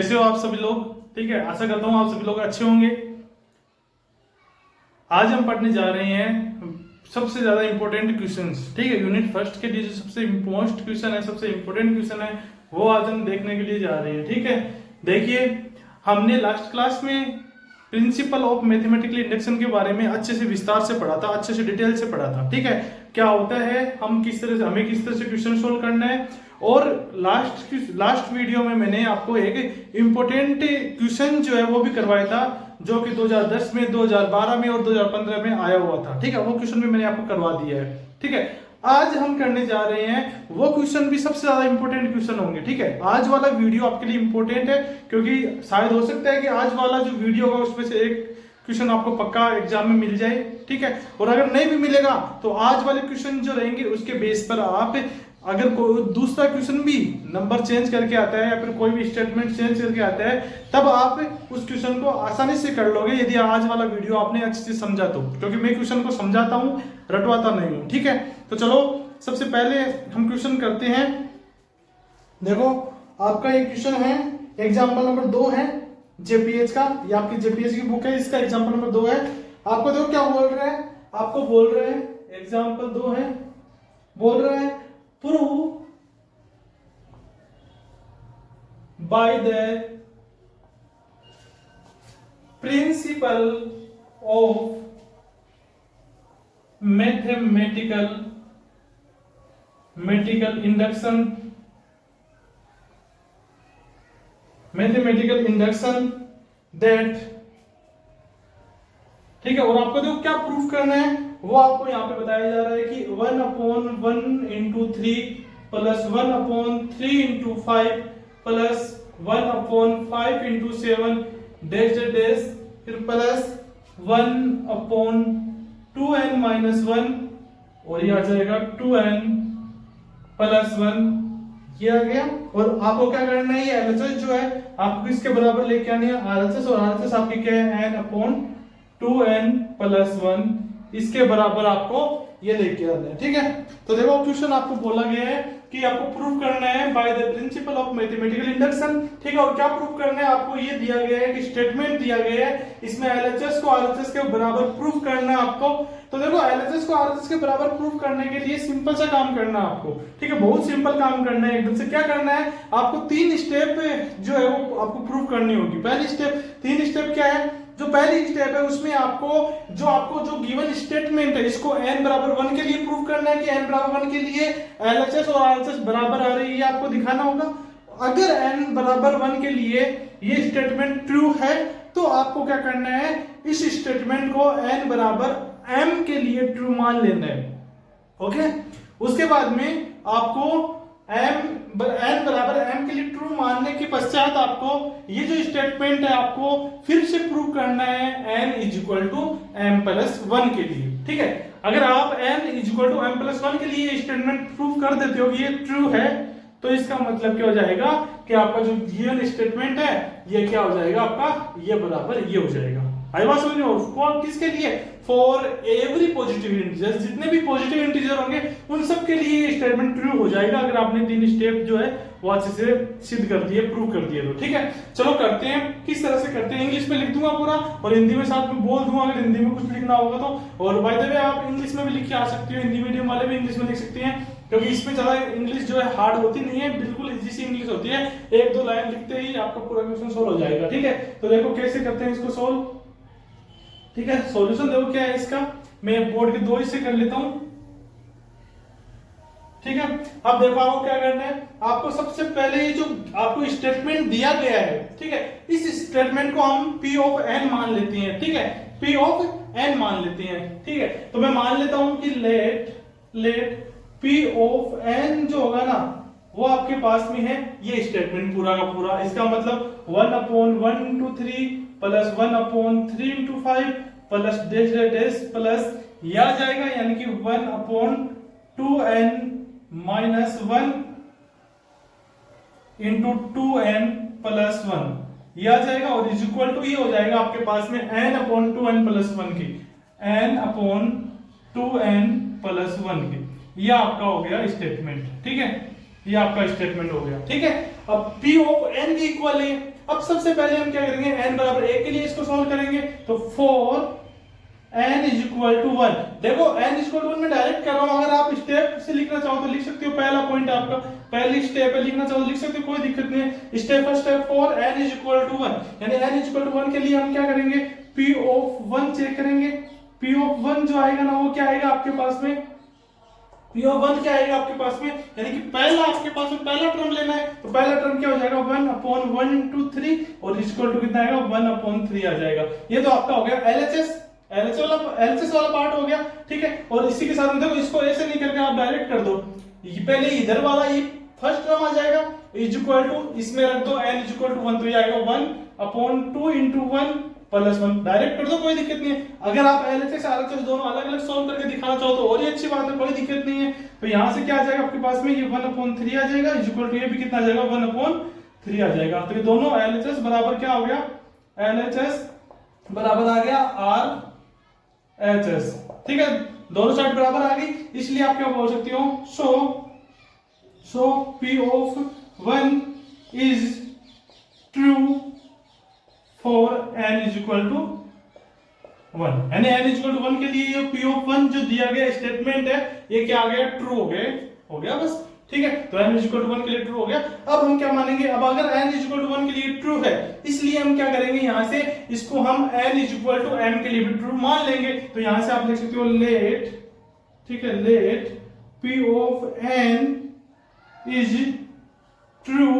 कैसे हो आप सभी लोग? ठीक है, आशा करता हूँ आप सभी लोग अच्छे होंगे। आज हम पढ़ने जा रहे हैं सबसे ज्यादा इंपॉर्टेंट क्वेश्चंस। ठीक है, यूनिट फर्स्ट के लिए जो सबसे मोस्ट क्वेश्चन है, सबसे इंपॉर्टेंट क्वेश्चन है, वो आज हम देखने के लिए जा रहे हैं। ठीक है, देखिए हमने लास्ट क्लास में प्रिंसिपल ऑफ मैथमेटिकल इंडक्शन के बारे में अच्छे से विस्तार से पढ़ा था, अच्छे से डिटेल से पढ़ा था। ठीक है, क्या होता है, हमें किस तरह से क्वेश्चन सोल्व करना है। और लास्ट वीडियो में मैंने आपको एक इम्पोर्टेंट क्वेश्चन जो है वो भी करवाया था, जो कि 2010 में, 2012 में और 2015 में आया हुआ था। ठीक है, वो क्वेश्चन भी मैंने आपको करवा दिया है। ठीक है, आज हम करने जा रहे हैं वो क्वेश्चन भी सबसे ज्यादा इंपॉर्टेंट क्वेश्चन होंगे। ठीक है, आज वाला वीडियो आपके लिए इंपॉर्टेंट है, क्योंकि शायद हो सकता है कि आज वाला जो वीडियो होगा उसमें से एक क्वेश्चन आपको पक्का एग्जाम में मिल जाए। ठीक है, और अगर नहीं भी मिलेगा तो आज वाले क्वेश्चन जो रहेंगे उसके बेस पर आप अगर कोई दूसरा क्वेश्चन भी नंबर चेंज करके आता है या फिर कोई भी स्टेटमेंट चेंज करके आता है, तब आप उस क्वेश्चन को आसानी से कर लोगे यदि आज वाला वीडियो आपने अच्छे से समझा तो, क्योंकि मैं क्वेश्चन को समझाता हूं, रटवाता नहीं हूं। ठीक है, तो चलो सबसे पहले हम क्वेश्चन करते हैं। देखो आपका एक क्वेश्चन है, एग्जाम्पल नंबर 2 है जेपीएच का, ये आपकी जेपीएच की बुक है, इसका एग्जाम्पल नंबर 2 है। आपको देखो क्या बोल रहे हैं, आपको बोल रहे हैं एग्जाम्पल 2 है, बोल रहे हैं prove by the principle of mathematical induction that। ठीक है, और आपको देखो क्या प्रूफ करना है, वो आपको यहाँ पे बताया जा रहा है कि 1/1 into 3 plus 1/3 into 5 plus 1/5 into 7 dash dash, फिर प्लस 1/2n minus 1, और ये आ जाएगा 2n प्लस 1, ये आ गया। और आपको क्या करना है, ये एलएचएस जो है आपको किसके बराबर लेके आनी है, आरएचएस, और आरएचएस आपकी क्या है, n/2n प्लस 1, इसके बराबर आपको ये लेके आना है। ठीक है, तो देखो क्वेश्चन आपको बोला गया है कि आपको प्रूफ करना है bye the principle of mathematical induction. ठीक है, और क्या प्रूफ करना है, आपको ये दिया गया है कि स्टेटमेंट दिया गया है, इसमें एलएचएस को आरएचएस के बराबर प्रूफ करना है आपको। तो देखो एलएचएस को आरएचएस के बराबर प्रूफ करने के लिए सिंपल सा काम करना है आपको। ठीक है, बहुत सिंपल काम करना है एकदम से। क्या करना है, आपको 3 स्टेप जो है वो आपको प्रूफ करनी होगी। पहली स्टेप, 3 स्टेप क्या है, जो पहली स्टेप है उसमें आपको जो गिवन स्टेटमेंट है इसको n बराबर 1 के लिए प्रूव करना है कि n बराबर 1 के लिए एलएचएस और आरएचएस बराबर आ रही है, आपको दिखाना होगा। अगर n बराबर 1 के लिए ये स्टेटमेंट ट्रू है तो आपको क्या करना है, इस स्टेटमेंट को n बराबर m के लिए ट्रू मान लेना है। ओके, उसके बाद में आपको n बराबर m के लिए ट्रू मानने के पश्चात आपको ये जो स्टेटमेंट है आपको फिर से प्रूव करना है n m प्लस 1 के लिए। ठीक है, अगर आप n m प्लस 1 के लिए स्टेटमेंट प्रूव कर देते हो कि ये ट्रू है, तो इसका मतलब क्या हो जाएगा कि आपका जो गिवन स्टेटमेंट है ये क्या हो जाएगा, आपका ये बराबर ये हो जाएगा। आई बात समझ में? और किसके लिए, फॉर एवरी पॉजिटिव इंटीजर, जितने भी पॉजिटिव इंटीजर होंगे उन सब के लिए ये स्टेटमेंट ट्रू हो जाएगा, अगर आपने 3 स्टेप जो है वो अच्छे से सिद्ध कर दिए, प्रूव कर दिए तो। ठीक है, चलो करते हैं, किस तरह से करते हैं। इंग्लिश में लिख दूंगा पूरा और हिंदी में साथ में बोल दूंगा, अगर हिंदी में कुछ लिखना होगा तो। और बाय द वे आप इंग्लिश में भी लिख के आ सकते हो, हिंदी मीडियम वाले भी इंग्लिश में लिख सकते हैं, क्योंकि इसमें ज्यादा इंग्लिश जो है हार्ड होती नहीं है, बिल्कुल इजी सी इंग्लिश होती है। 1-2 लाइन लिखते ही आपका पूरा क्वेश्चन सोल्व हो जाएगा। ठीक है, तो देखो कैसे करते हैं इसको सोल्व। ठीक है, सॉल्यूशन देखो क्या है इसका, मैं बोर्ड के 2 हिस्से कर लेता हूं। ठीक है, अब देखो आपको क्या करना है, आपको सबसे पहले ये जो आपको स्टेटमेंट दिया गया है, ठीक है, इस स्टेटमेंट को हम P ऑफ n मान लेते हैं। ठीक है, P ऑफ n मान लेते हैं। ठीक है, तो मैं मान लेता हूं कि लेट P ऑफ n जो होगा ना वो आपके पास में है ये स्टेटमेंट पूरा का पूरा। इसका मतलब 1/1 into 3 plus 1/3 into 5 plus dash dash plus ये आ जाएगा, यानी कि 1/2n minus 1 into 2n plus 1 ये आ जाएगा, और इज इक्वल टू ये हो जाएगा आपके पास में n/2n प्लस 1 की, n/2n प्लस 1 की। ये आपका हो गया स्टेटमेंट। ठीक है, ये आपका स्टेटमेंट हो गया। ठीक है, अब P ऑफ n भी इक्वल है, अब सबसे पहले हम क्या करेंगे, n बराबर 1 के लिए इसको सॉल्व करेंगे। तो 4 n इज इक्वल टू 1। देखो n इज इक्वल टू 1 में डायरेक्ट कर रहा हूं, अगर आप स्टेप से लिखना चाहो तो लिख सकते हो। पहला पॉइंट आपका पहली स्टेप है, लिखना चाहो तो लिख सकते हो, कोई दिक्कत नहीं है। Step first step 4 n is equal to 1, यानी n इज इक्वल टू 1 के लिए हम क्या करेंगे, p ऑफ 1 चेक करेंगे। p ऑफ 1 जो आएगा ना वो क्या आएगा आपके पास में, p ऑफ 1 क्या आएगा आपके पास में, यानी कि पहला आपके पास में पहला टर्म लेना है। तो पहला टर्म क्या हो जाएगा 1/1 into 3 और इक्वल टू कितना आएगा 1/3 आ जाएगा। ये तो आपका हो गया LHS वाला पार्ट हो गया, ठीक है। और इसी के साथ में देखो इसको ऐसे नहीं करके आप डायरेक्ट कर दो, ये पहले इधर वाला ये फर्स्ट टर्म आ जाएगा इज इक्वल टू, इसमें रख दो n इज इक्वल टू 1, तो ये आएगा 1/2 into 1 प्लस 1, डायरेक्ट कर दो, कोई दिक्कत नहीं है। अगर आप LHS RHS दोनों अलग अलग सॉल्व करके दिखाना चाहो तो और ही अच्छी बात है, कोई दिक्कत नहीं है। तो यहां से क्या आ जाएगा आपके पास में, ये 1/3 आ जाएगा इज इक्वल टू ये भी कितना आ जाएगा 1/3 आ जाएगा। तो ये दोनों LHS बराबर क्या हो गया, LHS बराबर आ गया RHS, ठीक है, दोनों साइड बराबर आ गई, इसलिए आप क्या बोल सकते हो, so P of 1 is true for n is equal to 1, यानी n इज इक्वल टू 1 के लिए ये P ऑफ 1 जो दिया गया स्टेटमेंट है ये क्या आ गया, ट्रू हो गया बस, ठीक है। तो n इज इक्वल टू 1 के लिए ट्रू हो गया। अब हम क्या मानेंगे, अब अगर n इज इक्वल टू 1 के लिए ट्रू है, इसलिए हम क्या करेंगे, यहां से इसको हम n is equal to m के लिए भी ट्रू मान लेंगे। तो यहां से आप लिख सकते हो लेट, ठीक है, let P of n is true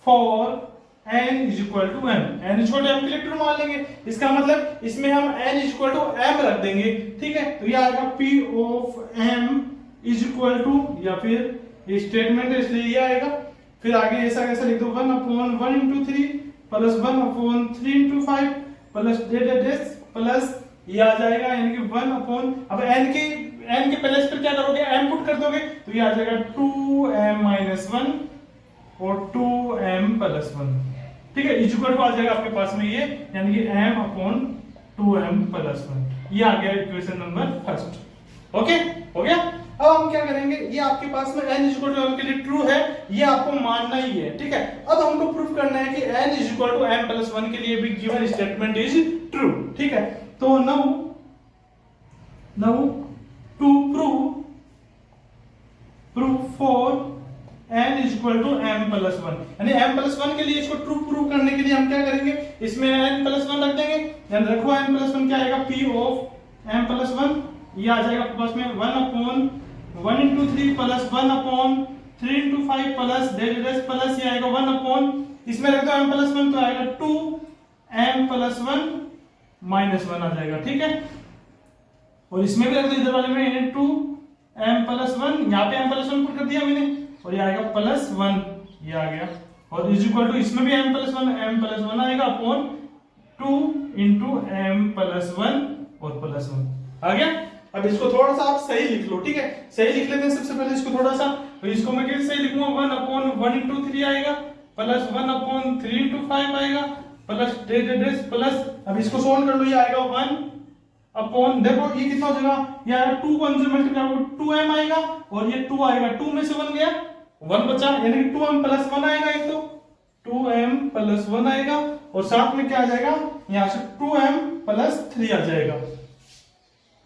for n is equal to m, n is equal to m के लिए ट्रू मान लेंगे। इसका मतलब इसमें हम n is equal to m रख देंगे, ठीक है। तो ये आएगा P of m is equal to, या फिर ये स्टेटमेंट है इसलिए ये आएगा। फिर आगे ऐसा कैसा लिख दो 1/1 into 3 plus 1/3 into 5 plus dash plus ये आ जाएगा, यानी कि 1 अब n के प्लेस पर क्या करोगे, m पुट कर दोगे, तो ये आ जाएगा 2m-1 और 2m+1, ठीक है, इज इक्वल टू आ जाएगा आपके पास में ये, यानी कि m/2m+1। ये आ गया इक्वेशन नंबर फर्स्ट। ओके, हो गया। अब हम क्या करेंगे, ये आपके पास में n is equal to m के लिए ट्रू है, ये आपको मानना ही है, ठीक है। अब हमको प्रूफ करना है कि n is equal to m+1 के लिए भी गिवन स्टेटमेंट इज ट्रू, ठीक है। तो now to prove for n is equal to m+1, यानी m+1 के लिए इसको ट्रू प्रूव करने के लिए हम क्या करेंगे, इसमें n+1 रख देंगे। ध्यान रखो n+1 क्या आएगा, P ऑफ m+1 ये आ जाएगा आपके पास में 1/1 into 3 plus 1/3 into 5 plus dash plus ये आएगा 1/, इसमें रख दो m+1 तो आएगा 2m+1 -1 आ जाएगा, ठीक है। और इसमें भी रख दो इधर वाले में 2m+1, यहाँ पे m+1 पुट कर दिया मैंने, और ये आएगा +1 ये आ गया, और इज इक्वल टू इसमें भी m+1 आएगा अपॉन 2 into m+1 और +1 आ गया। अब इसको थोड़ा सा आप सही लिख लो, ठीक है, सही लिख लेते हैं सबसे पहले इसको थोड़ा सा। तो इसको मैं कैसे सही लिखूंगा, 1/1 into 3 आएगा प्लस 1/3 into 5 आएगा प्लस डेस प्लस, अब इसको सोल्व कर लो, ये आएगा 1/, देखो ये कितना हो जाएगा, ये आएगा 2 को अंदर मल्टीप्लाई करो 2m आएगा, और ये 2 आएगा, 2 में से 1 गया 1 बचा, यानी कि 2m+1 आएगा, एक तो 2m+1 आएगा, और साथ में क्या आ जाएगा, यहां से 2m+3 आ जाएगा,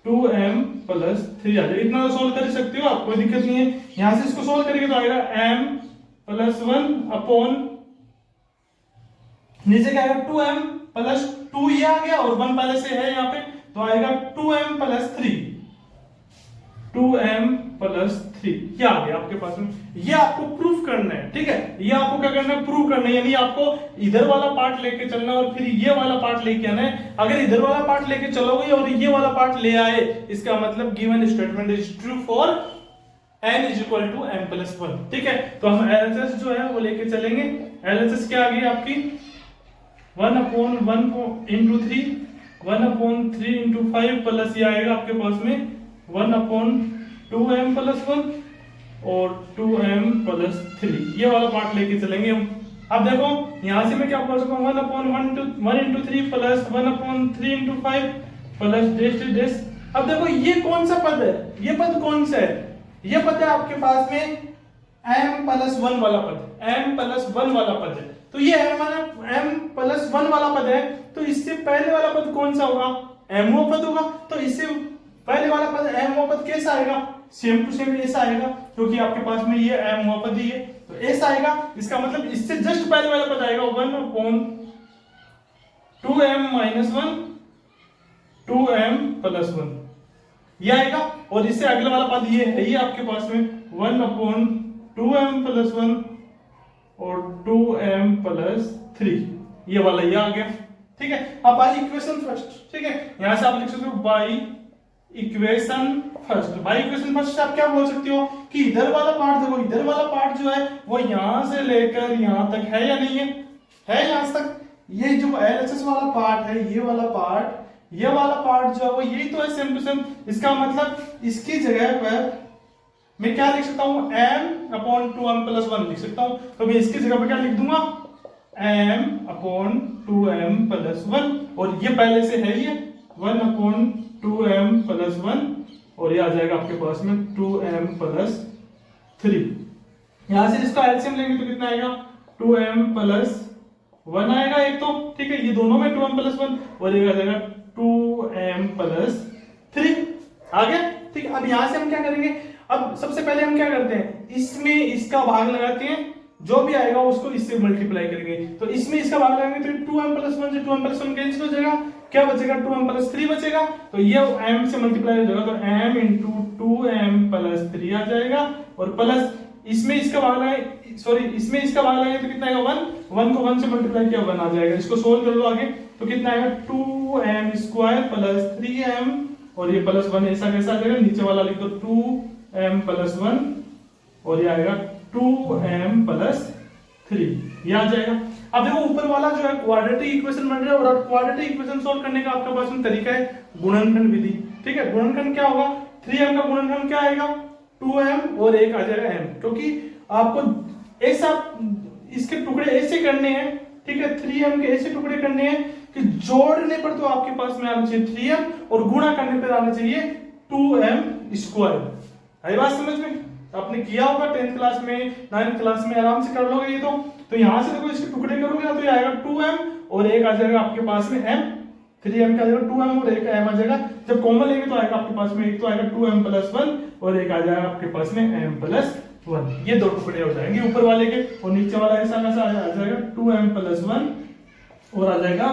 2m+3 आ जाएगा। इतना तो सोल्व कर सकते हो आप, कोई दिक्कत नहीं है। यहां से इसको सोल्व करेंगे तो आएगा m+1 अपॉन, नीचे क्या आएगा 2m+2 ये आ गया, और 1 पहले से है यहाँ पे, तो आएगा 2m+3 क्या आ गया आपके पास में। ये आपको प्रूफ करना है, ठीक है, ये आपको क्या करना है, प्रूफ करना है, यानी आपको इधर वाला पार्ट लेके चलना और फिर ये वाला पार्ट लेके आना है। अगर इधर वाला पार्ट लेके चलोगे और ये वाला पार्ट ले आए, इसका मतलब given statement is true for n is equal to m+1, ठीक है। तो हम LHS जो है वो लेके चलेंगे। LHS क्या आ गई आपकी, 1/1 into 3 1/3 into 5 प्लस ये आएगा आपके पास में 1/2m+1 और 2m+3, ये वाला पार्ट लेके चलेंगे हम। अब देखो यहां से मैं क्या कर सकता हूँ, 1/1 into 3 प्लस 1/3 into 5 प्लस डेस। अब देखो ये कौन सा पद है, ये पद कौन सा है, ये पद है आपके पास में m+1 वाला पद, m+1 वाला पद है। तो ये m प्लस 1 वाला पद है, तो इससे पहले वाला पद कौन सा होगा, m हुआ पद होगा। तो इससे पहले वाला पद m हुआ पद कैसा आएगा, सेम टू सेम ऐसा आएगा, क्योंकि आपके पास में ये m हुआ पद ही है, तो ऐसा आएगा। इसका मतलब इससे जस्ट पहले वाला पद आएगा 1/2m माइनस 1 2m प्लस 1 ये आएगा। और इससे अगला वाला पद ये है, ये आपके पास में 1/2m प्लस 1 और 2m प्लस 3 ये वाला ये आ गया। ठीक है, अब बाई इक्वेशन फर्स्ट। ठीक है, यहां से आप लिख सकते हो by equation first. By equation first से आप क्या बोल सकते हो कि इधर वाला पार्ट देखो, इधर वाला पार्ट जो है वो यहां से लेकर यहां तक है या नहीं है यहां तक। ये जो एलएचएस वाला पार्ट है, ये वाला पार्ट, ये वाला पार्ट जो है वो यही तो है सेम टू सेम। इसका मतलब इसकी जगह पर मैं क्या लिख सकता हूं, m/2m प्लस 1 लिख सकता हूं। तो मैं इसकी जगह पर क्या लिख दूंगा, m/2m प्लस 1, और ये पहले से है ये 1/2m प्लस 1, और ये आ जाएगा आपके पास में 2m प्लस 3। यहां से इसका एलसीएम लेंगे तो कितना आएगा, 2m प्लस 1 आएगा एक तो। ठीक है, ये दोनों में 2m प्लस 1, और ये आ जाएगा 2m प्लस 3 आ गया। ठीक है, अब यहां से हम क्या करेंगे, अब सबसे पहले हम क्या करते हैं, इसमें इसका भाग लगाते हैं, जो भी आएगा उसको इससे मल्टीप्लाई करेंगे। तो इसमें इसका भाग लगाएंगे तो 2m प्लस 1 से 2m प्लस 1 कैंसिल हो जाएगा, क्या बचेगा, 2m प्लस 3 बचेगा। तो ये m से मल्टीप्लाई हो जाएगा, तो m इंटू 2m प्लस 3 आ जाएगा, और प्लस इसमें इसका भाग लगाए, सॉरी इसमें इसका भाग लगाए तो कितना आएगा, 1 को 1 से मल्टीप्लाई किया 1 आ जाएगा। इसको सोल्व कर लो आगे, तो कितना आएगा, 2m स्क्वायर प्लस 3m, और ये प्लस 1 ऐसा कैसा आ जाएगा, नीचे वाला लिख दो 2m प्लस 1, और ये आएगा 2m प्लस 3 ये आ जाएगा। अब देखो ऊपर वाला जो है क्वाड्रेटिक इक्वेशन बन रहा है, और क्वाड्रेटिक इक्वेशन सोल्व करने का आपके पास में तरीका है गुणनखंड विधि। ठीक है, गुणनखंड क्या होगा, 3m का गुणनखंड क्या आएगा, 2m, और एक आ जाएगा m, क्योंकि आपको ऐसा इसके टुकड़े ऐसे करने हैं। ठीक है, 3m के ऐसे टुकड़े करने हैं कि जोड़ने पर तो आपके पास में आना चाहिए 3m, और गुणा करने पर आना चाहिए 2m स्क्वायर। आई बात समझ में, आपने किया होगा 10th क्लास में, 9th क्लास में, आराम से कर लोगे ये तो यहां से देखो इसके टुकड़े करोगे ना, तो ये आएगा 2m, और एक आ जाएगा आपके पास में m, 3m का आ जाएगा 2m, और एक m आ जाएगा। जब कॉमन लेंगे तो आएगा आपके पास में एक तो आएगा 2m प्लस 1, और एक आ जाएगा आपके पास में m प्लस 1। ये दो टुकड़े हो जाएंगे ऊपर वाले के, और नीचे वाला ऐसा कैसा आ जाएगा 2m प्लस 1, और आ जाएगा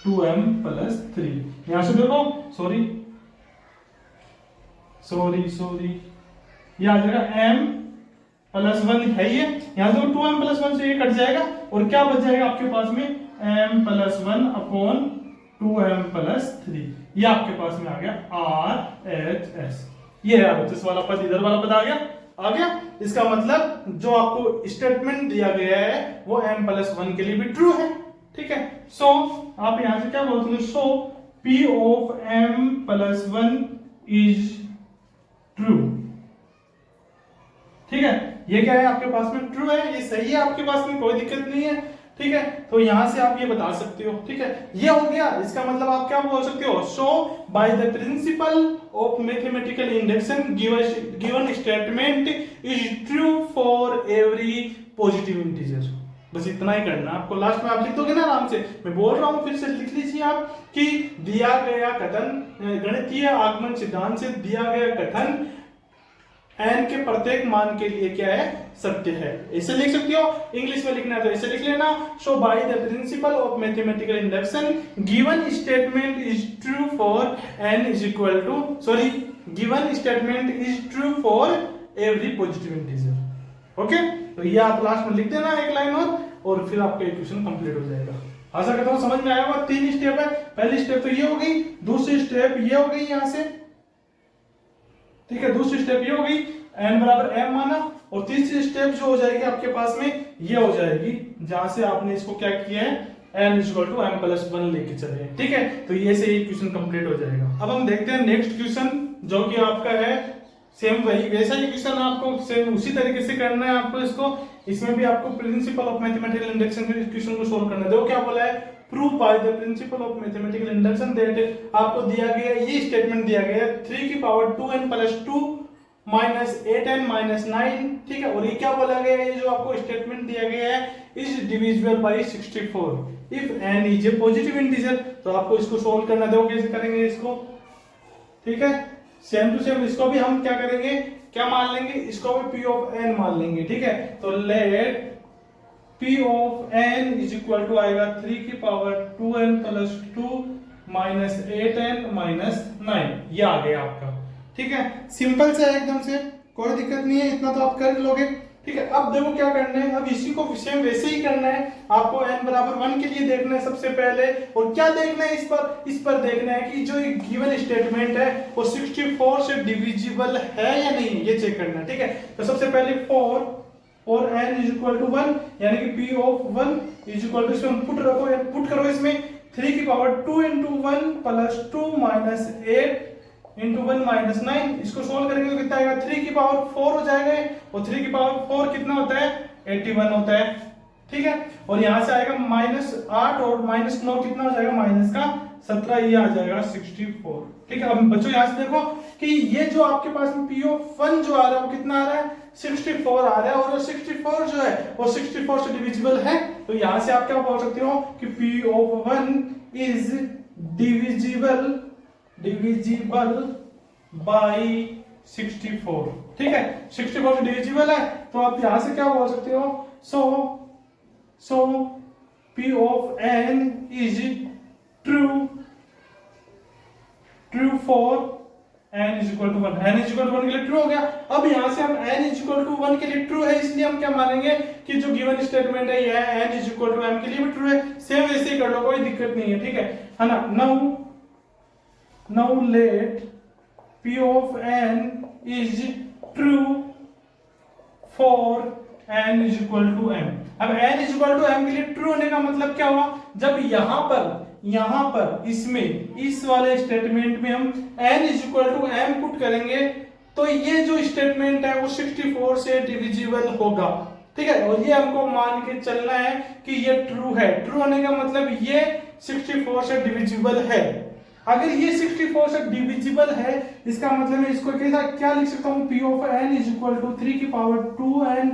2m प्लस 3। यहां से देखो, सॉरी ये आ जाएगा m प्लस 1 है ये, यहां से 2m प्लस 1 से ये कट जाएगा, और क्या बच जाएगा आपके पास में, m plus 1 upon 2m plus 3। ये आपके पास में आ गया RHS। ये है RHS वाला पद, इधर वाला पद आ गया। इसका मतलब जो आपको स्टेटमेंट दिया गया है वो m प्लस 1 के लिए भी ट्रू है। ठीक है, सो आप यहां से क्या बोलते हैं, सो P of m plus 1 is true. ठीक है, ये क्या है आपके पास में, ट्रू है, ये सही है आपके पास में, कोई दिक्कत नहीं है। ठीक है, तो यहां से आप ये बता सकते हो। ठीक है, ये हो गया। इसका मतलब आप क्या बोल सकते हो, so by the principle of mathematical induction given statement is true for every positive integer. बस इतना ही करना आपको, लास्ट में आप लिख दोगे ना आराम से, मैं बोल रहा हूं फिर से लिख लीजिए आप कि दिया गया कथन गणितीय आगमन सिद्धांत से दिया गया कथन n के प्रत्येक मान के लिए क्या है, सत्य है। ऐसे लिख सकते हो, इंग्लिश में लिखना है तो ऐसे लिख लेना, so by the principle of mathematical induction given statement is true for n is equal to, sorry given statement is true for every positive integer. Okay, तो ये आप लास्ट में लिख देना एक लाइन और फिर आपका इक्वेशन कंप्लीट हो जाएगा। आशा करता हूं समझ में आया होगा। 3 स्टेप है, पहली स्टेप तो ये हो गई, दूसरी स्टेप ये हो गई यहां से, ठीक है, दूसरी स्टेप ये हो गई n बराबर m माना, और तीसरी स्टेप जो हो जाएगी आपके पास में ये हो जाएगी जहां से आपने इसको क्या किया है, n equal to m plus 1 लेके चले। ठीक है, तो ये से ये क्वेश्चन कंप्लीट हो जाएगा। अब हम देखते हैं नेक्स्ट क्वेश्चन, जो कि आपका है सेम वही वैसा ही क्वेश्चन, आपको सेम उसी तरीके से करना है आपको इसको। इसमें भी आपको प्रिंसिपल ऑफ मैथमेटिकल इंडक्शन के क्वेश्चन को सोल्व करना है। देखो क्या बोला है, prove by the principle of mathematical induction that, आपको दिया गया ये स्टेटमेंट दिया गया 3 की पावर 2n प्लस 2 -8n-9, ठीक है। और ये क्या बोला गया है, ये जो आपको स्टेटमेंट दिया गया है is divisible by 64 if n is a positive integer. तो आपको इसको सोल्व करना, देखो कैसे करेंगे इसको, ठीक है। सेम टू सेम इसको भी हम क्या करेंगे, क्या मान लेंगे, इसको भी p ऑफ n मान लेंगे, ठीक है। तो let p of n is equal to आएगा 3 की power 2n plus 2 minus 8n minus 9, ये आ गया आपका, ठीक है। सिंपल से एकदम से, कोई दिक्कत नहीं है, इतना तो आप कर लोगे, ठीक है। अब देखो क्या करना है, अब इसी को सेम वैसे ही करना है, आपको n बराबर 1 के लिए देखना है सबसे पहले। और क्या देखना है इस पर देखना है कि जो गिवन स्टेटमेंट है वो 64 से डिविजिबल है या नहीं है, ये चेक करना है, ठीक है। तो सबसे पहले 4 n इज इक्वल टू 1, यानी कि p of 1 is equal to, इसमें पुट रखो, पुट करो इसमें 3 की power 2 into 1 plus 2 minus 8 into 1 minus 9, इसको सोल्व करेंगे तो कितना आएगा, 3 की पावर 4 हो जाएगा, और 3 की पावर 4 कितना होता है, 81 होता है, ठीक है। और यहां से आएगा -8 और -9 कितना हो जाएगा, माइनस का 17, ये आ जाएगा 64, ठीक है। अब बच्चों यहां से देखो कि ये जो आपके पास में p ऑफ 1 जो आ रहा है वो कितना आ रहा है, 64 आ रहा है, और 64 जो है वो 64 से डिविजिबल है। तो यहां से आप क्या बोल सकते हो कि p of 1 is divisible by 64, ठीक है। 64 से डिविजिबल है, तो आप यहां से क्या बोल सकते हो, so p of n is true for n is equal to 1, n is equal to 1 के लिए ट्रू हो गया। अब यहां से हम n इज इक्वल टू 1 के लिए ट्रू है, इसलिए हम क्या मानेंगे कि जो गिवन स्टेटमेंट है ये n is equal to m के लिए भी ट्रू है। सेम वैसे ही कर लो, कोई दिक्कत नहीं है, ठीक है ना। Now let p of n is true for n is equal to m। अब n is equal to m के लिए ट्रू होने का मतलब क्या हुआ, जब यहां पर इसमें इस वाले स्टेटमेंट में हम n is equal to m put करेंगे तो ये जो स्टेटमेंट है वो 64 से डिविजिबल होगा, ठीक है। और ये हमको मान के चलना है कि ये ट्रू है। ट्रू होने का मतलब ये 64 से डिविजिबल है। अगर ये 64 से डिविजिबल है, इसका मतलब मैं इसको क्या लिख सकता हूँ, p of n is equal to 3 की power 2n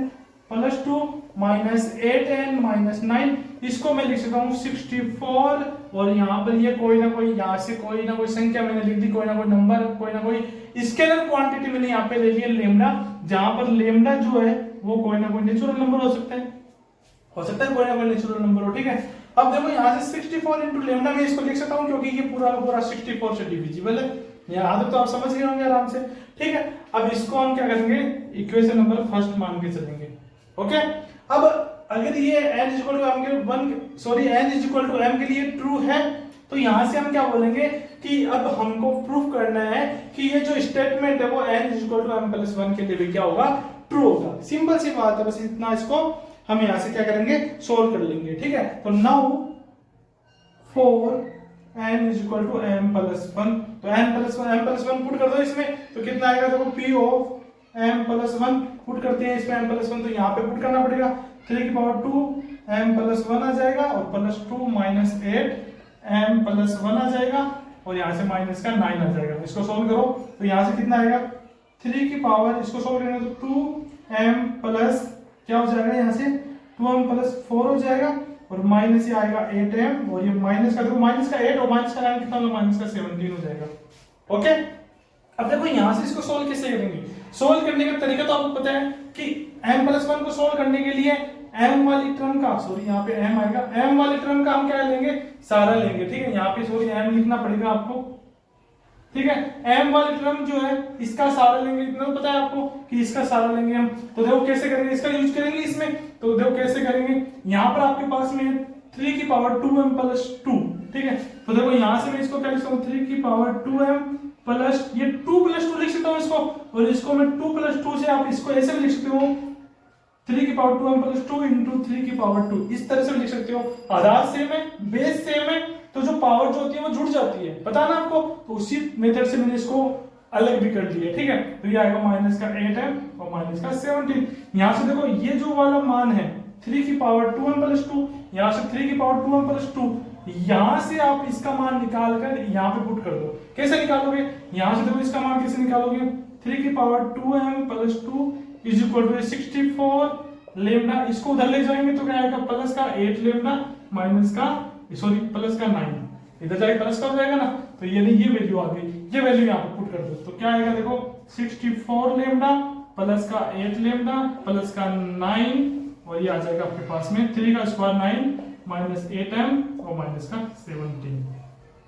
plus 2 minus 8n minus 9, इसको मैं लिख सकता हूँ 64। और यहाँ पर ये कोई ना कोई, यहाँ से कोई ना कोई संख्या मैंने लिख दी, कोई ना कोई नंबर, कोई ना कोई स्केलर क्वांटिटी मैंने यहाँ पे ले लिया लेमडा, जहां पर लेमडा जो है वो कोई ना कोई नेचुरल नंबर हो सकता है, कोई ना कोई नेचुरल नंबर हो, ठीक है। अब देखो यहाँ से 64 इंटू लेमडा में इसको लिख सकता हूँ क्योंकि ये पूरा का पूरा 64 से डिविजिबल है। यहाँ तक तो आप समझ गए होंगे आराम से, ठीक है। अब इसको हम क्या करेंगे, इक्वेशन नंबर फर्स्ट मान के चलेंगे, ओके। अब अगर ये n is equal to m के n is equal to m के लिए ट्रू है, तो यहां से हम क्या बोलेंगे कि अब हमको प्रूफ करना है कि ये जो स्टेटमेंट है वो n is equal to m plus 1 के लिए भी क्या होगा, ट्रू होगा। सिंपल सी बात है, बस इतना, इसको हम यहां से क्या करेंगे, सोल्व कर लेंगे, ठीक है। तो now for n is equal to m plus 1, तो m प्लस 1 पुट कर दो इसमें, तो कितना आएगा, देखो p of m plus 1 put करते हैं इसमें m प्लस 1, तो यहाँ पे पुट करना पड़ेगा 3 की पावर 2 m प्लस 1 आ जाएगा, और प्लस 2 माइनस 8 m प्लस 1 आ जाएगा, और यहाँ से माइनस का 9 आ जाएगा। इसको सोल्व करो तो यहाँ से कितना आएगा, 3 की पावर, इसको सोल्व करेंगे तो 2m प्लस क्या हो जाएगा, यहाँ से 2m प्लस 4 हो जाएगा, और माइनस ये आएगा 8m, और ये माइनस का, देखो माइनस का 8 और माइनस का 9 कितना होगा, माइनस का 17 हो जाएगा, ओके। अब देखो यहाँ से इसको सोल्व कैसे करेंगे, सोल्व करने का तरीका तो आपको पता है कि m प्लस 1 को सोल्व करने के लिए m वाली टर्म का, सॉरी यहाँ पे m आएगा, m वाली टर्म का हम क्या लेंगे, सारा लेंगे, ठीक है। यहाँ पे सॉरी m लिखना पड़ेगा आपको, ठीक है। m वाली टर्म जो है इसका सारा लेंगे, इतना तो पता है आपको कि इसका सारा लेंगे हम। तो देखो कैसे करेंगे, इसका यूज करेंगे इसमें, तो देखो कैसे करेंगे, यहाँ पर आपके पास में 3 की पावर 2m प्लस 2, ठीक है। तो देखो यहाँ से मैं इसको क्या लिख सकता हूँ, 3 की पावर 2m प्लस, ये 2 प्लस 2 लिख सकता हूँ इसको, और इसको मैं 2 प्लस 2 से आप इसको ऐसे भी लिख सकते हो, 3 की पावर 2m प्लस 2 इंटू 3 की पावर 2, इस तरह से भी लिख सकते हो। आधार सेम है, बेस सेम है, तो जो पावर जो होती है वो जुड़ जाती है, पता ना आपको, तो उसी मेथड से मैंने इसको अलग भी कर दिया, ठीक है। तो ये आएगा माइनस का 8m और माइनस का 17। यहाँ से देखो ये जो वाला मान है 3 की पावर 2m प्लस 2, यहाँ से 3 की पावर 2m प्लस 2, यहां से आप इसका मान निकाल कर यहाँ पे पुट कर दो। कैसे निकालोगे, यहां से देखो इसका मान कैसे निकालोगे, 3 की power 2m plus 2 is equal to 64 lambda. इसको उधर ले जाएंगे तो क्या आएगा, प्लस का 8 लेमडा माइनस का सॉरी प्लस का 9, इधर जाके प्लस का हो जाएगा ना, तो ये नहीं ये वैल्यू आ गई, ये वैल्यू यहाँ पे पुट कर दो तो क्या आएगा देखो 64 लेमडा प्लस का 8 लेमडा प्लस का 9 और ये आ जाएगा आपके पास में 3 का स्क्वायर 9 माइनस 8m और माइनस का 17,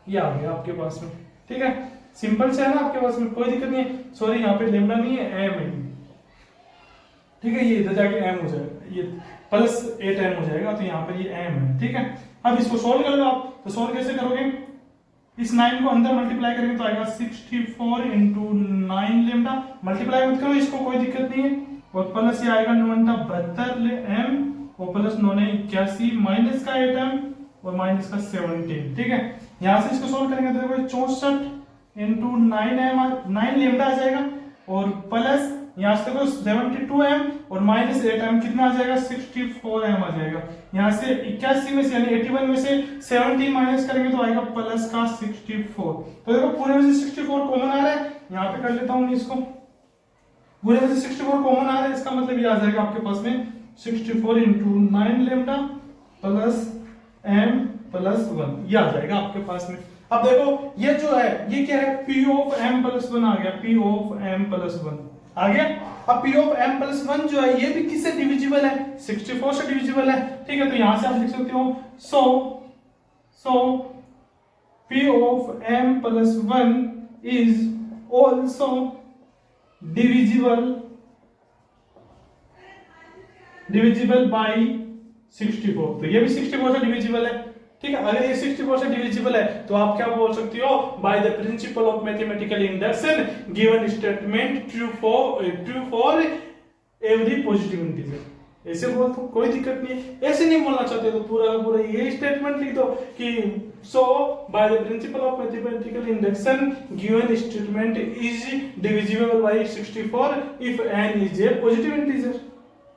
ये आ गया आपके पास में। ठीक है, सिंपल से है ना आपके पास में, कोई दिक्कत नहीं है। सॉरी यहाँ पे लेमडा नहीं है, एम है। ठीक है, ये इधर जाके एम हो जाएगा, ये प्लस 8m हो जाएगा तो यहाँ पर ये एम है। ठीक है, अब इसको सोल्व कर लो आप, तो सोल्व कैसे करोगे, इस 9 को अंदर मल्टीप्लाई करेंगे तो आएगा 64 इंटू 9 लेमडा, मल्टीप्लाई मत करो इसको, कोई दिक्कत नहीं है, और प्लस ये आएगा 9 एम और प्लस 9 81 माइनस का 8m और माइनस का 17। ठीक है, यहां से इसको सोल्व करेंगे तो देखो 64 इंटू 9 लेमडा आ जाएगा और प्लस यहाँ से देखो 72m और माइनस 8m कितना आ जाएगा 64m आ जाएगा। यहाँ से 81 में से यानी 81 में से 17 माइनस करेंगे तो आएगा प्लस का 64। तो देखो पूरे में से 64 कॉमन आ रहा है, यहाँ पे कर लेता हूँ इसको, पूरे में से 64 कॉमन आ रहा है, इसका मतलब ये आ जाएगा आपके पास में 64 into 9 lambda plus m plus 1, ये आ जाएगा आपके पास में। अब देखो ये जो है ये क्या है, p ऑफ m प्लस 1 आ गया, p ऑफ m प्लस 1 आ गया। अब p ऑफ m प्लस 1 जो है ये भी किससे डिविजिबल है, 64 से डिविजिबल है। ठीक है, तो यहां से आप लिख सकते हो so p of m plus 1 is also divisible by 64, तो ये भी 64 से डिविजिबल है। ठीक है, अगर ये 64 से डिविजिबल है तो आप क्या बोल सकते हो, bye the principle of mathematical induction given statement true for every positive integer. ऐसे बोल तो कोई दिक्कत नहीं है, ऐसे नहीं बोलना चाहते तो पूरा पूरा ये स्टेटमेंट लिख दो कि so by the principle of mathematical induction given statement is divisible by 64 if n is a positive integer.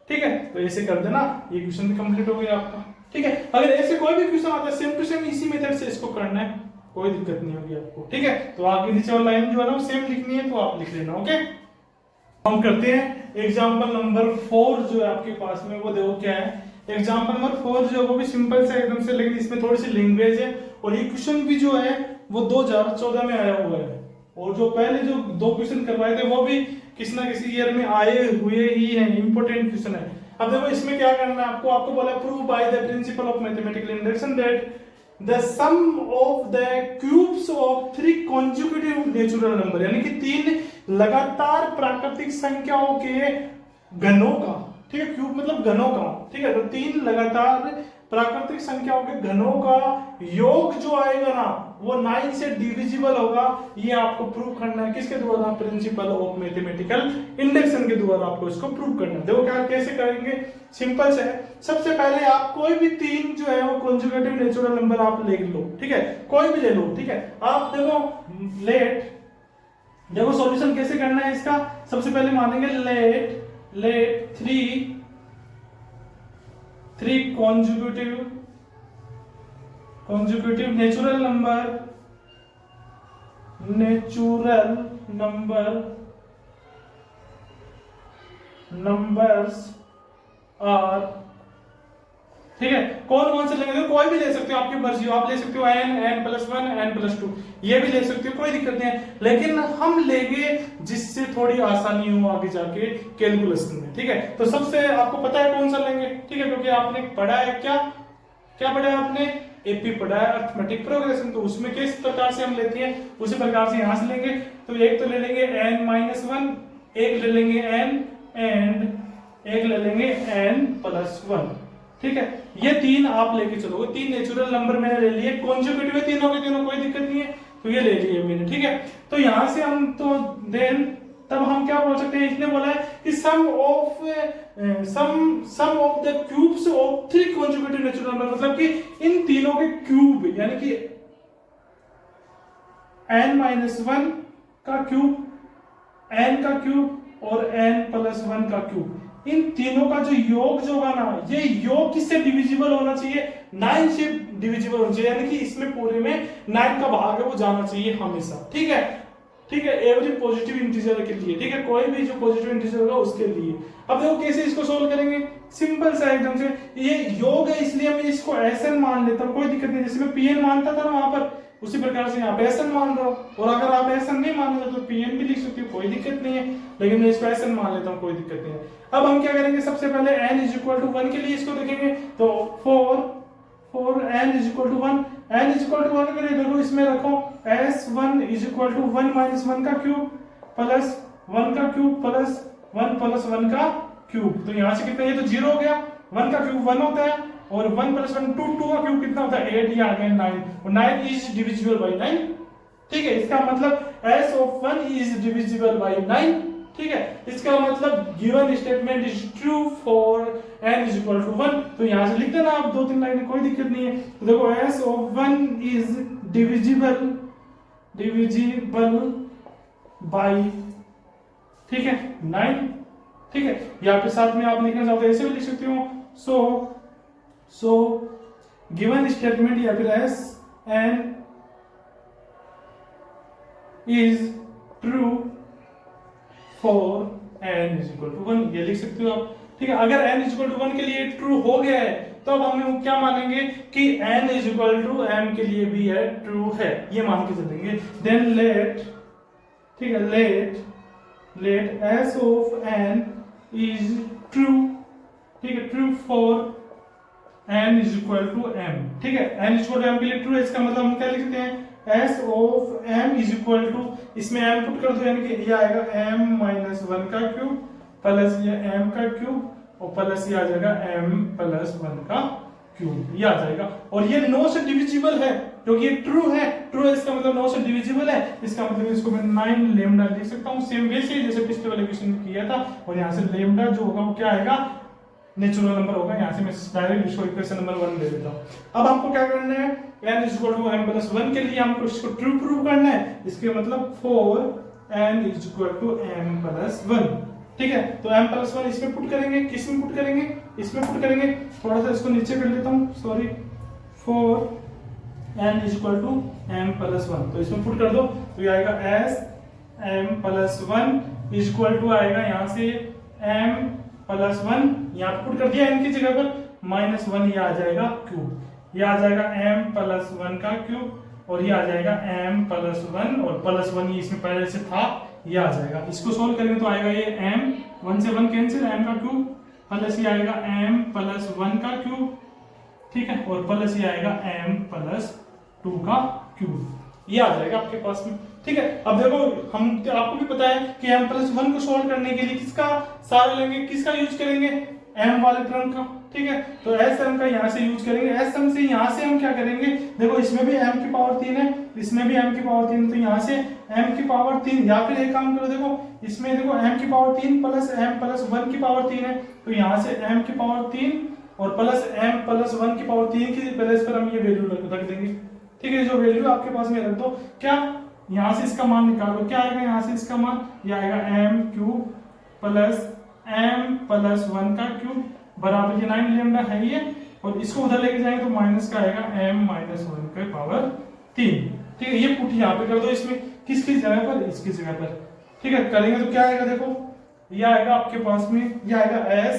ठीक है, तो ऐसे कर देना, ये क्वेश्चन भी कंप्लीट हो गया आपका। ठीक है, अगर ऐसे कोई भी क्वेश्चन आता है सेम टू सेम इसी मेथड से इसको करना है, कोई दिक्कत नहीं होगी आपको। ठीक है, तो आगे नीचे वाला लाइन जो है ना सेम लिखनी है तो आप लिख लेना। ओके, हम करते हैं एग्जांपल नंबर 4 जो है आपके पास में, वो देखो क्या है। एग्जांपल नंबर 4 जो है वो भी सिंपल से एकदम से, लेकिन इसमें थोड़ी सी लैंग्वेज है और ये क्वेश्चन भी जो है वो 2014 में आया हुआ है, और जो पहले जो 2 क्वेश्चन करवाए थे वो भी किसी ना किसी ईयर में आए हुए ही हैं, इंपॉर्टेंट क्वेश्चन है। अब देखो इसमें क्या करना है आपको बोला prove by the principle of mathematical induction that the sum of the cubes of 3 consecutive natural number, यानी कि 3 लगातार प्राकृतिक संख्याओं के घनों का, ठीक है, क्यूब मतलब घनों का, ठीक है, तो 3 लगातार प्राकृतिक संख्याओं के घनों का योग जो आएगा ना वो 9 से डिविजिबल होगा। ये आपको प्रूव करना है किसके द्वारा, प्रिंसिपल ऑफ मैथमेटिकल इंडक्शन के द्वारा आपको इसको प्रूव करना है। देखो क्या कैसे करेंगे, सिंपल से है। सबसे पहले आप कोई भी 3 जो है वो कॉन्जुगेटिव नेचुरल नंबर आप ले लो, ठीक है, कोई भी ले लो। ठीक है, आप देखो देखो सॉल्यूशन कैसे करना है इसका। सबसे पहले मानेंगे let 3 conjugative natural numbers are, ठीक है, कौन से लेंगे, कोई भी ले सकते हो, आपकी मर्जी हो, आप ले सकते हो n प्लस 1 n प्लस 2, ये भी ले सकते हो, कोई दिक्कत नहीं है, लेकिन हम लेंगे जिससे थोड़ी आसानी हो आगे जाके कैलकुलस में। ठीक है, तो सबसे आपको पता है कौन सा लेंगे, ठीक है, क्योंकि आपने पढ़ा है क्या पढ़ा है आपने, एपी पढ़ा है, अरिथमेटिक प्रोग्रेशन, तो उसमें किस प्रकार से हम लेते हैं उसी प्रकार से यहां से लेंगे। तो एक तो ले लेंगे n-1, एक ले लेंगे n एंड एक ले लेंगे n प्लस 1। ठीक है, ये 3 आप लेके चलोगे, 3 नेचुरल नंबर मैंने ले लिए, कॉन्जुगेटिव है तीनों के तीनों, कोई दिक्कत नहीं है, तो ये ले लिए मैंने। ठीक है, तो यहां से हम तो देन तब हम क्या बोल सकते हैं, इसने बोला है कि sum of the cubes of 3 conjugative natural number, मतलब कि इन तीनों के क्यूब, यानी कि n-1 का क्यूब, n का क्यूब और n प्लस 1 का क्यूब, इन तीनों का जो योग जो होगा ना, ये योग किससे डिविजिबल होना चाहिए, 9 से डिविजिबल होना चाहिए, यानी कि इसमें पूरे में 9 का भाग है वो जाना चाहिए हमेशा, ठीक है, ठीक है, एवरी पॉजिटिव इंटीजर के लिए, ठीक है, कोई भी जो पॉजिटिव इंटीजर होगा उसके लिए। अब देखो कैसे इसको सोल्व करेंगे, सिंपल सा एकदम से, ये योग है इसलिए मैं इसको Sn मान लेता हूँ, कोई दिक्कत नहीं, जैसे मैं Pn मानता था ना वहां पर, उसी प्रकार से यहाँ पे Sn मान रहा हूँ, और अगर आप Sn नहीं मान रहे तो Pn भी लिख सकते हो, कोई दिक्कत नहीं है, लेकिन मैं इसको Sn मान लेता हूँ, कोई दिक्कत नहीं है। अब हम क्या करेंगे, सबसे पहले n इज इक्वल टू 1 के लिए इसको देखेंगे, तो for n is equal to 1, n is equal to 1 के लिए देखो इसमें रखो S1 is equal to 1 minus 1 का क्यूब प्लस 1 का क्यूब प्लस 1 प्लस 1 का क्यूब, तो यहाँ से कितना, ये तो 0 हो गया, 1 का क्यूब 1 होता है, और 1 प्लस 1 2 का क्यूब कितना होता है 8, ये आ गया 9, और 9 इज डिविजिबल बाय 9, ठीक है, इसका मतलब S of 1 is divisible by 9, ठीक है, इसका मतलब given statement is true for n is equal to 1, तो यहाँ से लिख देना आप 2-3 लाइन, कोई दिक्कत नहीं है। तो देखो S of 1 is divisible bye, ठीक है, 9, ठीक है, यहाँ पे साथ में आप लिखना चाहते हो ऐसे भी लिख सकते हो, सो गिवन स्टेटमेंट या फिर S N is true for N is equal to 1, ये लिख सकते हो आप, ठीक है। अगर n इज इक्वल टू 1 के लिए ट्रू हो गया है तो अब हम क्या मानेंगे कि n is equal to m के लिए भी है ट्रू है, ये मान के चलेंगे। देन लेट, ठीक है, let s of n is true, ठीक है, true for n is equal to m, ठीक है, n is equal to m के लिए ट्रू है, इसका मतलब हम क्या लिख सकते हैं s of m is equal to, इसमें m पुट कर दो यानी कि ये आएगा m माइनस 1 का क्यूब प्लस ये m का क्यूब और प्लस ये आ जाएगा m प्लस 1 का क्यूब, ये आ जाएगा। और ये 9 से डिविजिबल है क्योंकि ये ट्रू है, ट्रू है इसका मतलब 9 से डिविजिबल है, इसका मतलब इसको मैं 9 लेमडा लिख सकता हूँ, सेम वैसे जैसे पिछले वाले क्वेश्चन में किया था। और यहाँ से लेमडा जो होगा वो क्या आएगा, नेचुरल नंबर होगा, यहाँ से मैं डायरेक्ट इसको इक्वेशन नंबर 1 ले लेता हूँ। अब हमको क्या करना है, n is equal to m plus 1 के लिए हमको इसको ट्रू प्रूव करना है, इसके मतलब for n is equal to m plus 1, ठीक है। तो m प्लस 1 इसमें पुट करेंगे, किस में पुट करेंगे, इसमें पुट करेंगे, थोड़ा सा इसको नीचे कर लेता हूँ, sorry, for n is equal to m plus 1, तो इसमें पुट कर दो, तो ये आएगा s m plus 1 is equal to आएगा यहाँ से m प्लस 1, यहाँ पुट कर दिया n की जगह पर, माइनस 1 ये आ जाएगा क्यूब, ये आ जाएगा m प्लस 1 का क्यूब और ये आ जाएगा m प्लस 1 और प्लस 1 ये इसमें पहले से था, ये आ जाएगा। इसको सोल्व करेंगे तो आएगा ये m, 1 से 1 कैंसिल, m का क्यूब प्लस ये आएगा m प्लस 1 का क्यूब, ठीक है, और प्लस ये आएगा m प्लस 2 का क्यूब, ये आ जाएगा आपके पास में, ठीक है। अब देखो हम आपको भी पता है कि m प्लस 1 को सोल्व करने के लिए किसका सहारा लेंगे, किसका यूज करेंगे, m वाले टर्म का, ठीक है। तो sm का यहाँ से यूज करेंगे, sm से यहाँ से हम क्या करेंगे, देखो इसमें भी m की पावर 3 है, इसमें भी m की पावर 3, तो यहाँ से m की पावर 3, या फिर एक काम करो, देखो इसमें देखो m की पावर 3 प्लस m प्लस 1 की पावर 3 है, तो यहाँ से m की पावर 3 और प्लस m प्लस 1 की पावर 3 की प्लेस पर हम ये वैल्यू रख देंगे, ठीक है। जो वैल्यू आपके पास में रख दो, क्या यहाँ से इसका मान निकालो, क्या आएगा यहाँ से इसका मान, ये आएगा m cube plus m plus 1 का क्यूब बराबर ये 9 लेमडा है ये, और इसको उधर लेके जाएंगे तो माइनस का आएगा m माइनस 1 का पावर 3, ठीक है। ये पुट यहाँ पे कर दो, इसमें किसकी जगह पर, इसकी जगह पर, ठीक है। करेंगे तो क्या आएगा, देखो ये आएगा आपके पास में, ये आएगा s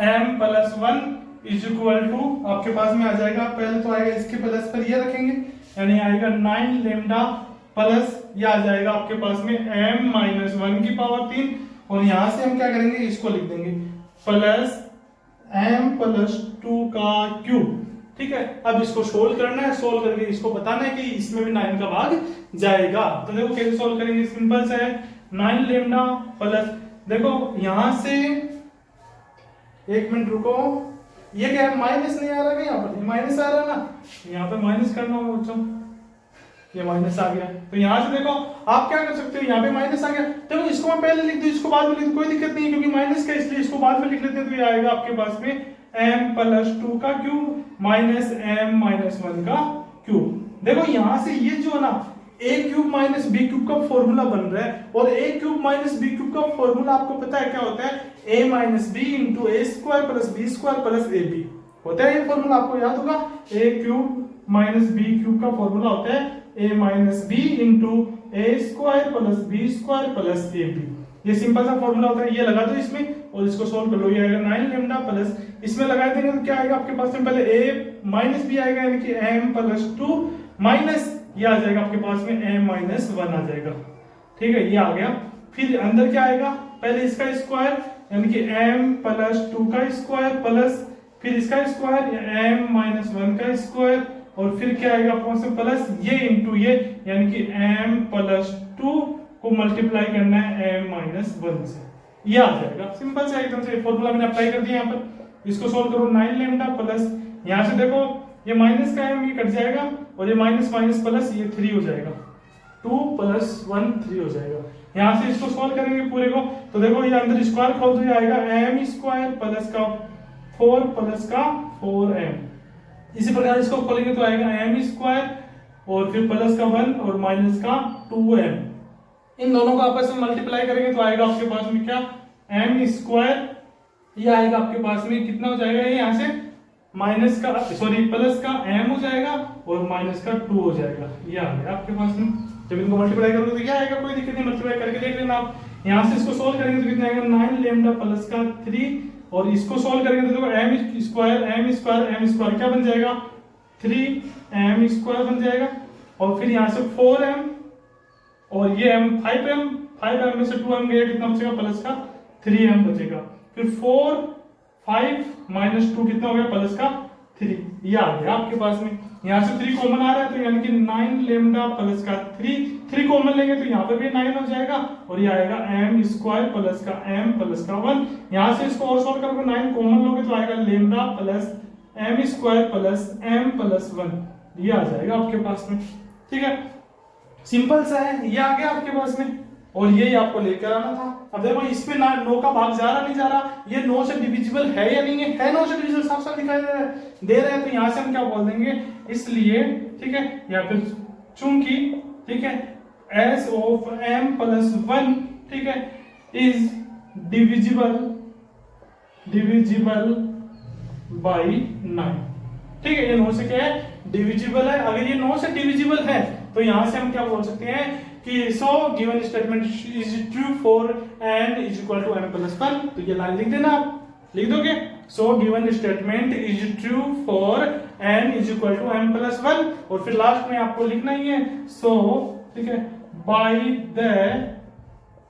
m plus 1 is equal to, आपके पास में आ जाएगा, पहले तो आएगा इसके प्लस पर ये रखेंगे, यानी आएगा 9 लेमडा प्लस ये आ जाएगा आपके पास में m माइनस 1 की पावर 3, और यहां से हम क्या करेंगे, इसको लिख देंगे प्लस m प्लस 2 का क्यूब, ठीक है। अब इसको सोल्व करना है, सोल्व करके इसको बताना है कि इसमें भी 9 का भाग जाएगा। तो देखो कैसे सोल्व करेंगे, सिंपल से है, 9 लेमडा प्लस, देखो यहां से, एक मिनट रुको, ये क्या है, माइनस नहीं आ रहा है, यहाँ पर माइनस आ रहा है ना, यहाँ पे माइनस करना होगा बच्चों, ये माइनस आ गया, तो यहाँ से देखो आप क्या कर सकते हो, यहाँ पे माइनस आ गया, देखो इसको मैं पहले लिख दूं, इसको बाद में लिख दूं, कोई दिक्कत नहीं है क्योंकि माइनस का, इसलिए इसको बाद में लिख लेते हैं। तो ये आएगा आपके पास में m प्लस 2 का क्यूब माइनस m माइनस 1 का क्यूब। देखो यहाँ से ये जो है ना, a cube minus b cube का फॉर्मूला बन रहा है, और a cube minus b cube का फॉर्मूला आपको पता है क्या होता है, a minus B into A square plus B square plus A B, होता है ये फॉर्मूला, आपको याद होगा, A cube minus B cube का फॉर्मूला होता है A minus B into A square plus B square plus A B. ये सिंपल सा फॉर्मूला होता है, ये लगा दो इसमें और इसको सोल्व कर लो। ये आएगा 9 लेमडा प्लस, इसमें लगा देंगे तो क्या आएगा आपके पास में, पहले ए माइनस बी आएगा यानी कि एम प्लस 2 माइनस ये आ जाएगा आपके पास में एम माइनस 1 आ जाएगा। ठीक है, ये आ गया। फिर अंदर क्या आएगा, पहले इसका स्क्वायर यानी कि m प्लस 2 का स्क्वायर प्लस फिर इसका स्क्वायर m माइनस 1 का स्क्वायर और फिर क्या आएगा आपके पास में प्लस ये इंटू ये यानी कि m प्लस 2 को मल्टीप्लाई करना है m माइनस 1 से, ये आ जाएगा। सिंपल से एकदम से फॉर्मूला मैंने अप्लाई कर दिया यहाँ पर। इसको सोल्व करो 9 लेमडा प्लस, यहाँ से देखो ये माइनस का m ये कट जाएगा और ये माइनस माइनस प्लस ये 3 हो जाएगा, 2 प्लस 1 3 हो जाएगा। यहाँ से इसको सॉल्व करेंगे पूरे को तो देखो ये अंदर स्क्वायर खोल दो, ये आएगा m स्क्वायर प्लस का 4 प्लस का 4m। इसी प्रकार इसको खोलेंगे तो आएगा m स्क्वायर और फिर प्लस का 1 और माइनस का 2m। इन दोनों को आपस में मल्टीप्लाई करेंगे तो आएगा आपके पास में क्या, m स्क्वायर, ये आएगा आपके पास में कितना हो जाएगा, ये यहाँ से माइनस का सॉरी प्लस का m हो जाएगा और माइनस का 2 हो जाएगा, ये आ गया आपके पास में। जब इनको मल्टीप्लाई करोगे तो क्या आएगा, कोई दिक्कत नहीं, मल्टीप्लाई करके देख लेना आप। यहाँ से इसको सोल्व करेंगे तो कितना आएगा 9 लेमडा प्लस का 3 और इसको सोल्व करेंगे तो देखो m स्क्वायर क्या बन जाएगा 3m स्क्वायर बन जाएगा और फिर यहाँ से 4m और ये m 5m में से 2m गया कितना बचेगा प्लस का 3m बचेगा, फिर 4 5 माइनस 2 कितना हो गया प्लस का 3, ये आ गया आपके पास में। यहाँ से 3 कॉमन आ रहा है तो यानी कि 9 लेमडा प्लस का 3 कॉमन लेंगे तो यहाँ पे भी 9 हो जाएगा और ये आएगा m स्क्वायर प्लस का m प्लस का 1। यहाँ से इसको और सॉल्व करोगे 9 कॉमन लोगे तो आएगा lambda plus m square plus m plus 1, ये आ जाएगा आपके पास में। ठीक है, सिंपल सा है, ये आ गया आपके पास में और यही आपको लेकर आना था। अब देखो इसमें ना 9 का भाग जा रहा नहीं जा रहा, ये 9 से डिविजिबल है या नहीं है, 9 से डिविजिबल साफ साफ दिखाई दे रहे हैं तो यहाँ से हम क्या बोल देंगे इसलिए, ठीक है, या फिर चूंकि, ठीक है, s ऑफ m प्लस 1, ठीक है, इज डिविजिबल बाई 9। ठीक है, ये 9 से क्या है डिविजिबल है। अगर ये 9 से डिविजिबल है तो यहां से हम क्या बोल सकते हैं कि so given statement is true for n is equal to m plus 1। तो ये लाइन लिख देना, आप लिख दोगे so given statement is true for n is equal to m plus 1 और फिर लास्ट में आपको लिखना ही है सो, ठीक है, bye the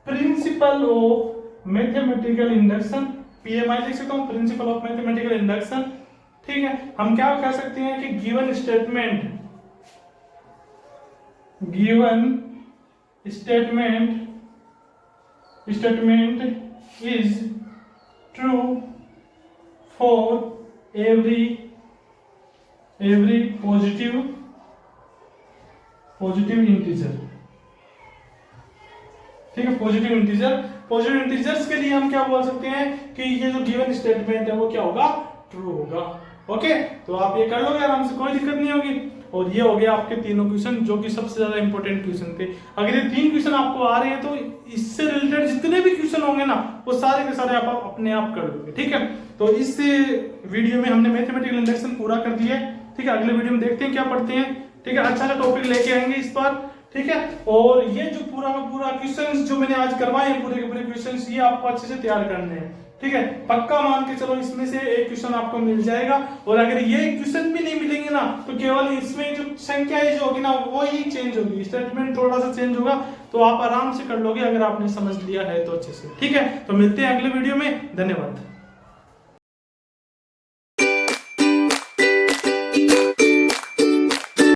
principle of mathematical induction, PMI लिख सकता हूं, प्रिंसिपल ऑफ मैथमेटिकल इंडक्शन। ठीक है, हम क्या कह सकते हैं कि given statement is true for every positive integer. ठीक है, पॉजिटिव इंटीजर्स के लिए हम क्या बोल सकते हैं कि ये जो गिवन स्टेटमेंट है वो क्या होगा, ट्रू होगा। ओके, तो आप ये कर लोगे आराम से, कोई दिक्कत नहीं होगी। और ये हो गया आपके तीनों क्वेश्चन जो कि सबसे ज्यादा इंपॉर्टेंट क्वेश्चन थे। अगर ये 3 क्वेश्चन आपको आ रहे हैं तो इससे रिलेटेड जितने भी क्वेश्चन होंगे ना वो सारे के सारे आप अपने आप कर लोगे। ठीक है, तो इस वीडियो में हमने मैथमेटिकल इंडक्शन पूरा कर दिया है। ठीक है, अगले वीडियो में देखते हैं क्या पढ़ते हैं। ठीक है, अच्छा सा टॉपिक लेके आएंगे इस बार। ठीक है, और ये जो पूरा का पूरा क्वेश्चंस जो मैंने आज करवाए हैं, पूरे के पूरे क्वेश्चंस, ये आपको अच्छे से तैयार करने हैं। ठीक है, पक्का मान के चलो इसमें से एक क्वेश्चन आपको मिल जाएगा। और अगर ये क्वेश्चन भी नहीं मिलेंगे ना तो केवल इसमें जो संख्याएं जो होगी ना वो ही चेंज होगी, स्टेटमेंट थोड़ा सा चेंज होगा, तो आप आराम से कर लोगे अगर आपने समझ लिया है तो अच्छे से। ठीक है, तो मिलते हैं अगले वीडियो में, धन्यवाद।